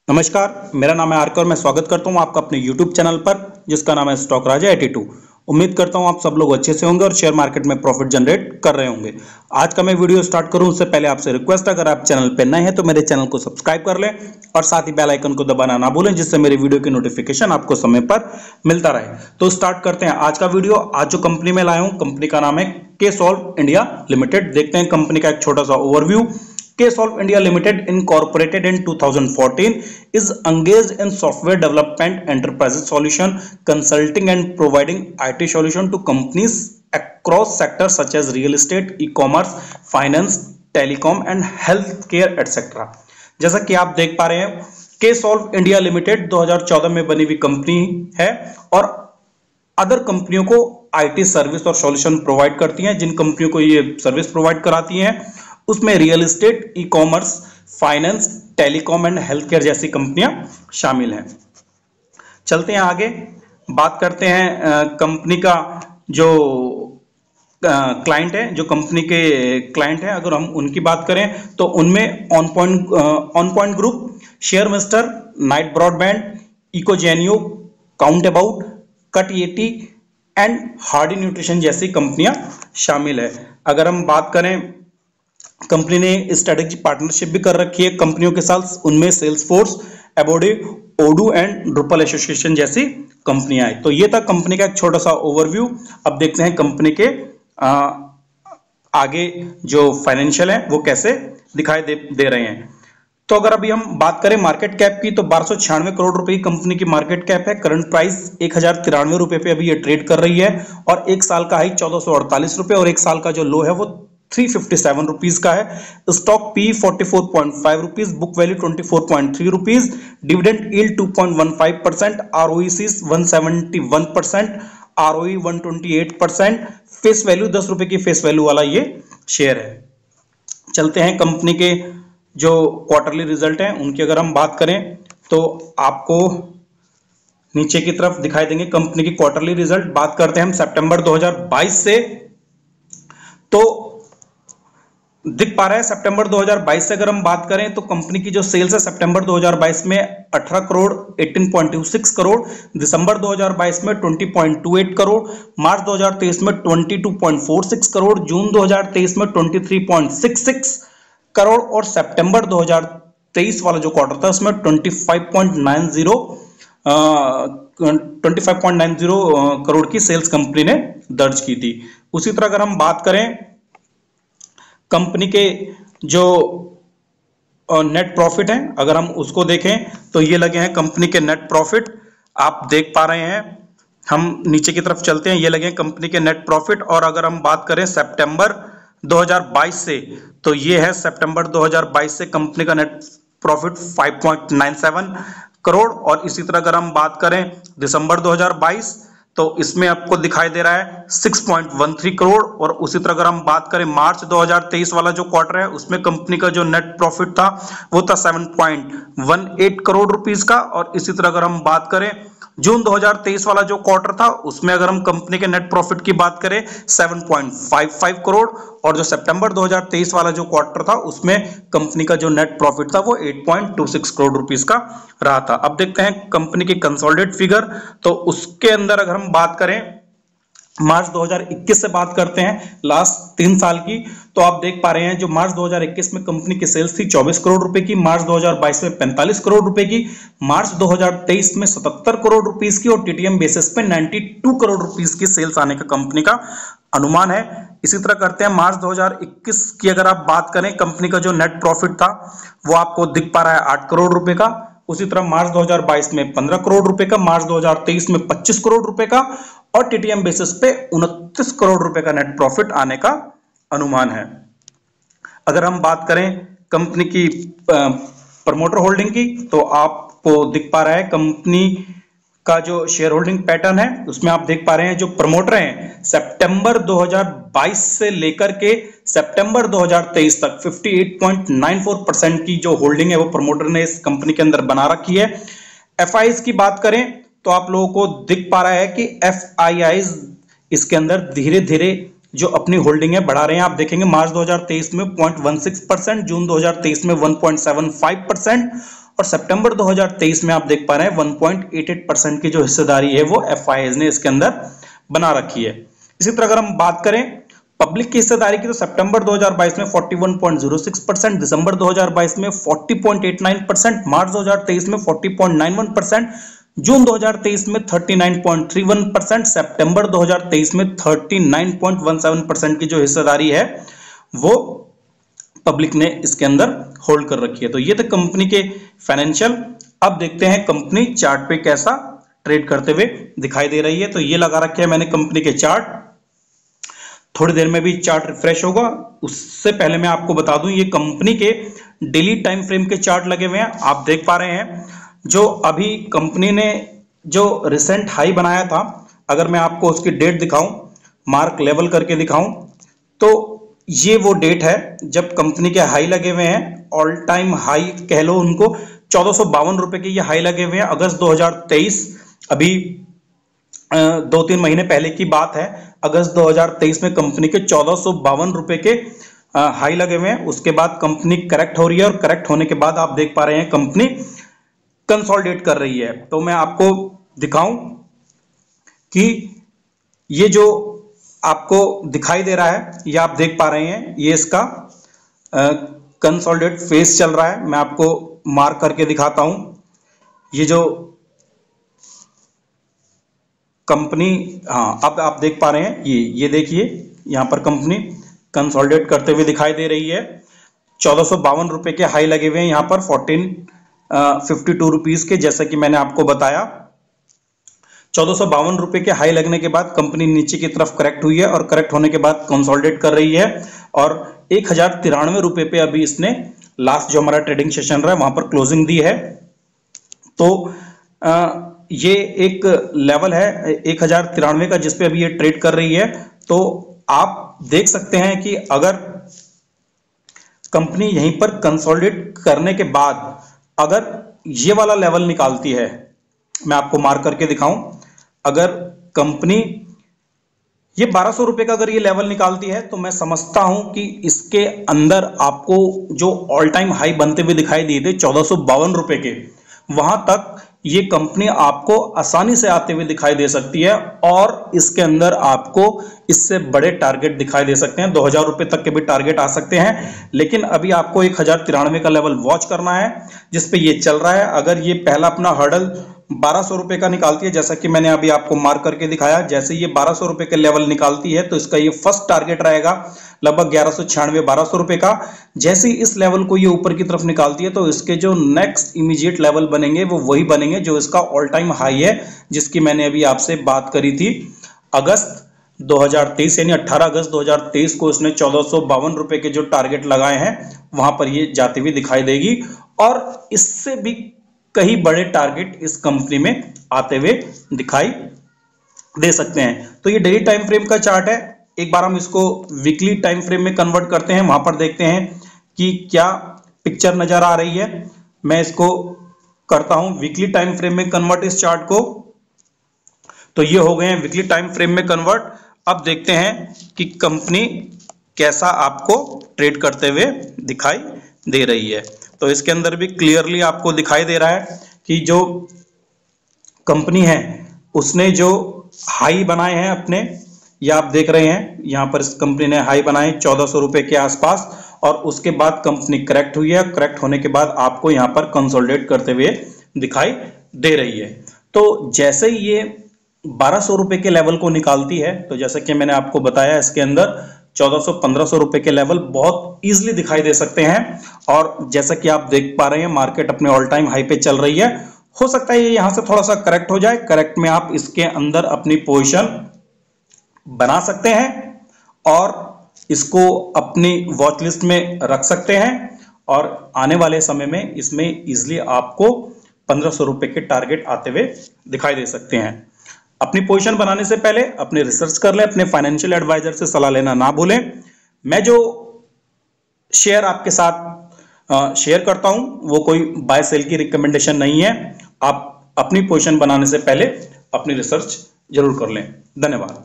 नमस्कार, मेरा नाम है आरके और मैं स्वागत करता हूं आपका अपने YouTube चैनल पर जिसका नाम है स्टॉक राजा 82। उम्मीद करता हूं आप सब लोग अच्छे से होंगे और शेयर मार्केट में प्रॉफिट जनरेट कर रहे होंगे। आज का मैं वीडियो स्टार्ट करूं उससे पहले आपसे रिक्वेस्ट, अगर आप चैनल पर नए हैं तो मेरे चैनल को सब्सक्राइब कर लें और साथ ही बेल आइकन को दबाना ना भूलें, जिससे मेरी वीडियो की नोटिफिकेशन आपको समय पर मिलता रहे। तो स्टार्ट करते हैं आज का वीडियो। आज जो कंपनी में लाया हूं, कंपनी का नाम है केसॉल्व इंडिया लिमिटेड। देखते हैं कंपनी का एक छोटा सा overview. KSolve India Limited, incorporated in 2014, is engaged in software development, enterprise solution, consulting and providing IT solution to companies across sectors such as real estate, e-commerce, finance, telecom and healthcare etc. जैसा कि आप देख पा रहे हैं, KSolve India Limited 2014 में बनी हुई कंपनी है और अदर कंपनियों को IT सर्विस और सॉल्यूशन प्रोवाइड करती हैं। जिन कंपनियों को ये सर्विस प्रोवाइड कराती हैं उसमें real estate, e commerce, finance, telecom and health care जैसी कंपनियां शामिल हैं। चलते हैं आगे, बात करते हैं कंपनी का जो क्लाइंट है, जो कंपनी के क्लाइंट हैं। अगर हम उनकी बात करें तो उनमें On Point Group, Share Mister, Knight Broadband, इकोजेनियो, Count About, Cut AT and Hardy Nutrition जैसी कंपनियां शामिल है। अगर हम बात करें, कंपनी ने स्ट्रेटेजिक पार्टनरशिप भी कर रखी है कंपनियों के साथ। उनमें सेल्सफोर्स, एबोडे, ओडू एंड ड्रुपल एसोसिएशन जैसी कंपनियां हैं। तो ये था कंपनी का एक छोटा सा ओवरव्यू। अब देखते हैं कंपनी के आगे जो फाइनेंशियल है वो कैसे दिखाई दे रहे हैं। तो अगर अभी हम बात करें मार्केट कैप की, तो 1296 करोड़ रुपए की कंपनी की मार्केट कैप है। करंट प्राइस 1093 रुपए पे अभी ये ट्रेड कर रही है और एक साल का हाई 1448 रुपए और एक साल का जो लो है वो 357 रुपीज का है। Stock P 44.5 rupees, book value 24.3 rupees, dividend yield 2.15%, आरओईसी 171%, ROE 128%, face value 10 रुपए की फेस वैल्यू वाला ये शेयर है। चलते हैं कंपनी के जो क्वार्टरली रिजल्ट हैं उनकी अगर हम बात करें तो आपको नीचे की तरफ दिखाई देंगे कंपनी की क्वार्टरली रिजल्ट। बात करते हैं हम सितंबर 2022 से, तो दिख पा रहा है सितंबर 2022 से अगर हम बात करें तो कंपनी की जो सेल्स है सितंबर 2022 में 18 करोड़ 18.26 करोड़, दिसंबर 2022 में 20.28 करोड़, मार्च 2023 में 22.46 करोड़, जून 2023 में 23.66 करोड़ और सितंबर 2023 वाला जो क्वार्टर था उसमें 25.90 करोड़ की सेल्स कंपनी ने दर्ज की थी। उसी तरह अगर हम बात करें कंपनी के जो नेट प्रॉफिट है, अगर हम उसको देखें तो ये लगे हैं कंपनी के नेट प्रॉफिट, आप देख पा रहे हैं। हम नीचे की तरफ चलते हैं, ये लगे हैं कंपनी के नेट प्रॉफिट। और अगर हम बात करें सितंबर 2022 से, तो ये है सितंबर 2022 से कंपनी का नेट प्रॉफिट 5.97 करोड़। और इसी तरह अगर हम बात करें दिसंबर 2022 तो इसमें आपको दिखाई दे रहा है 6.13 करोड़। और उसी तरह अगर हम बात करें मार्च 2023 वाला जो क्वार्टर है उसमें कंपनी का जो नेट प्रॉफिट था वो था 7.18 करोड़ रुपीस का। और इसी तरह अगर हम बात करें जून 2023 वाला जो क्वार्टर था उसमें अगर हम कंपनी के नेट प्रॉफिट की बात करें 7.55 करोड़, और जो सितंबर 2023 वाला जो क्वार्टर था उसमें कंपनी का जो नेट प्रॉफिट था वो 8.26 करोड़ रुपीस का रहा था। अब देखते हैं कंपनी की कंसोलिडेटेड फिगर। तो उसके अंदर अगर हम बात करें मार्च 2021 से बात करते हैं लास्ट 3 साल की, तो आप देख पा रहे हैं जो मार्च 2021 में कंपनी की सेल्स थी 24 करोड़ रुपए की, मार्च 2022 में 45 करोड़ रुपए की, मार्च 2023 में 77 करोड़ रुपीस की और टीटीएम बेसिस पे 92 करोड़ रुपीस की सेल्स आने का कंपनी का अनुमान है। इसी तरह करते हैं मार्च 2021 की अगर आप बात करें, कंपनी का जो नेट प्रॉफिट था वो आपको दिख पा रहा है 8 करोड़ रुपए का। उसी तरह मार्च 2022 में 15 करोड़ रुपए का, मार्च 2023 में 25 करोड़ रुपए का और टीटीएम बेसिस पे 29 करोड़ रुपए का नेट प्रॉफिट आने का अनुमान है। अगर हम बात करें कंपनी की प्रमोटर होल्डिंग की, तो आपको दिख पा रहा है कंपनी का जो शेयर होल्डिंग पैटर्न है उसमें आप देख पा रहे हैं जो प्रमोटर हैं सितंबर 2022 से लेकर के सितंबर 2023 तक 58.94% की जो होल्डिंग है वो प्रमोटर ने इस कंपनी के अंदर बना रखी है। एफआईज की बात करें तो आप लोगों को दिख पा रहा है कि एफआईआईज इसके अंदर धीरे धीरे जो अपनी होल्डिंग है बढ़ा रहे हैं। आप देखेंगे मार्च 2023 में 0.16%, जून 2023 में 1.75% और सितंबर 2023 में आप देख पा रहे हैं 1.88% की जो हिस्सेदारी है वो FIIs ने इसके अंदर बना रखी है। इसी तरह अगर हम बात करें पब्लिक की हिस्सेदारी की तो सितंबर 2022 में 41.06%, दिसंबर 2022 में 40.89%, मार्च 2023 में 40.91%, जून 2023 में 39.31%, सितंबर 2023 में 39.17% की जो हिस्सेदारी है वो पब्लिक ने इसके अंदर होल्ड कर रखी है। तो ये थे कंपनी के फाइनेंशियल। अब देखते हैं कंपनी चार्ट पे कैसा ट्रेड करते हुए दिखाई दे रही है। तो ये लगा रखे है मैंने कंपनी के चार्ट, थोड़ी देर में भी चार्ट रिफ्रेश होगा। उससे पहले मैं आपको बता दूं ये कंपनी के डेली टाइम फ्रेम के चार्ट लगे हुए हैं। आप देख पा रहे हैं जो अभी कंपनी ने जो रिसेंट हाई बनाया था, अगर मैं आपको उसकी डेट दिखाऊं, मार्क लेवल करके दिखाऊं, तो ये वो डेट है जब कंपनी के हाई लगे हुए हैं, ऑल टाइम हाई कह लो उनको, 1452 रुपए के ये हाई लगे हुए हैं अगस्त 2023। अभी 2-3 महीने पहले की बात है, अगस्त 2023 में कंपनी के 1452 रुपए के हाई लगे हुए हैं। उसके बाद कंपनी करेक्ट हो रही है और करेक्ट होने के बाद आप देख पा रहे हैं कंपनी कंसोलिडेट कर रही है। तो मैं आपको दिखाऊं कि ये जो आपको दिखाई दे रहा है, ये आप देख पा रहे हैं, ये इसका कंसोलिडेट फेज चल रहा है। मैं आपको मार्क करके दिखाता हूं। ये जो कंपनी, हाँ अब आप देख पा रहे हैं, ये देखिए यहां पर कंपनी कंसोलिडेट करते हुए दिखाई दे रही है। 1452 रुपए के हाई लगे हुए हैं यहां पर 1452 रुपीज के, जैसा कि मैंने आपको बताया। 1452 रुपए के हाई लगने के बाद कंपनी नीचे की तरफ करेक्ट हुई है और करेक्ट होने के बाद कंसोलिडेट कर रही है और 1093 रुपए पे अभी इसने लास्ट जो हमारा ट्रेडिंग सेशन रहा है वहां पर क्लोजिंग दी है। तो ये एक लेवल है 1093 का जिसपे अभी ये ट्रेड कर रही है। तो आप देख सकते हैं कि अगर कंपनी यहीं पर कंसोलिडेट करने के बाद अगर ये वाला लेवल निकालती है, मैं आपको मार्क करके दिखाऊं, अगर कंपनी ये 1200 रुपए का अगर ये लेवल निकालती है तो मैं समझता हूं कि इसके अंदर आपको जो ऑल टाइम हाई बनते हुए दिखाई दिए थे 1452 रुपए के, वहां तक ये कंपनी आपको आसानी से आते हुए दिखाई दे सकती है और इसके अंदर आपको इससे बड़े टारगेट दिखाई दे सकते हैं। 2000 रुपए तक के भी टारगेट आ सकते हैं, लेकिन अभी आपको 1093 का लेवल वॉच करना है जिसपे ये चल रहा है। अगर ये पहला अपना हर्डल 1200 रुपए का निकालती है, जैसा कि मैंने अभी आपको मार्क करके दिखाया, जैसे ये 1200 रुपए के लेवल निकालती है तो इसका ये फर्स्ट टारगेट रहेगा लगभग 1196-1200 रुपए का। जैसे ही इस लेवल को ये ऊपर की तरफ निकालती है तो इसके जो नेक्स्ट इमीडिएट लेवल बनेंगे वो वही बनेंगे जो इसका ऑल टाइम हाई है, जिसकी मैंने अभी आपसे बात करी थी। अगस्त 2023 यानी 18 अगस्त 2023 को इसने 1452 रुपए के जो टारगेट लगाए हैं वहां पर ये जाती हुई दिखाई देगी और इससे भी कई बड़े टारगेट इस कंपनी में आते हुए दिखाई दे सकते हैं। तो ये डेली टाइम फ्रेम का चार्ट है। एक बार हम इसको वीकली टाइम फ्रेम में कन्वर्ट करते हैं, वहां पर देखते हैं कि क्या पिक्चर नजर आ रही है। मैं इसको करता हूं वीकली टाइम फ्रेम में कन्वर्ट इस चार्ट को। तो ये हो गए हैं वीकली टाइम फ्रेम में कन्वर्ट। अब देखते हैं कि कंपनी कैसा आपको ट्रेड करते हुए दिखाई दे रही है। तो इसके अंदर भी क्लियरली आपको दिखाई दे रहा है कि जो कंपनी है उसने जो हाई बनाए हैं अपने, ये आप देख रहे हैं यहां पर इस कंपनी ने हाई बनाए 1400 रुपए के आसपास और उसके बाद कंपनी करेक्ट हुई है। करेक्ट होने के बाद आपको यहां पर कंसोलिडेट करते हुए दिखाई दे रही है। तो जैसे ही ये 1200 रुपए के लेवल को निकालती है तो जैसा कि मैंने आपको बताया इसके अंदर 1400-1500 रुपए के लेवल बहुत इजीली दिखाई दे सकते हैं और जैसा कि आप देख पा रहे हैं मार्केट अपने ऑल टाइम हाई पे चल रही है। हो सकता है ये यहां से थोड़ा सा करेक्ट हो जाए, करेक्ट में आप इसके अंदर अपनी पोजीशन बना सकते हैं और इसको अपनी वॉच लिस्ट में रख सकते हैं और आने वाले समय में इसमें इजीली आपको 1500 रुपए के टारगेट आते हुए दिखाई दे सकते हैं। अपनी पोजीशन बनाने से पहले अपने रिसर्च कर लें, अपने फाइनेंशियल एडवाइजर से सलाह लेना ना भूलें। मैं जो शेयर आपके साथ शेयर करता हूं वो कोई बाय सेल की रिकमेंडेशन नहीं है। आप अपनी पोजीशन बनाने से पहले अपनी रिसर्च जरूर कर लें। धन्यवाद।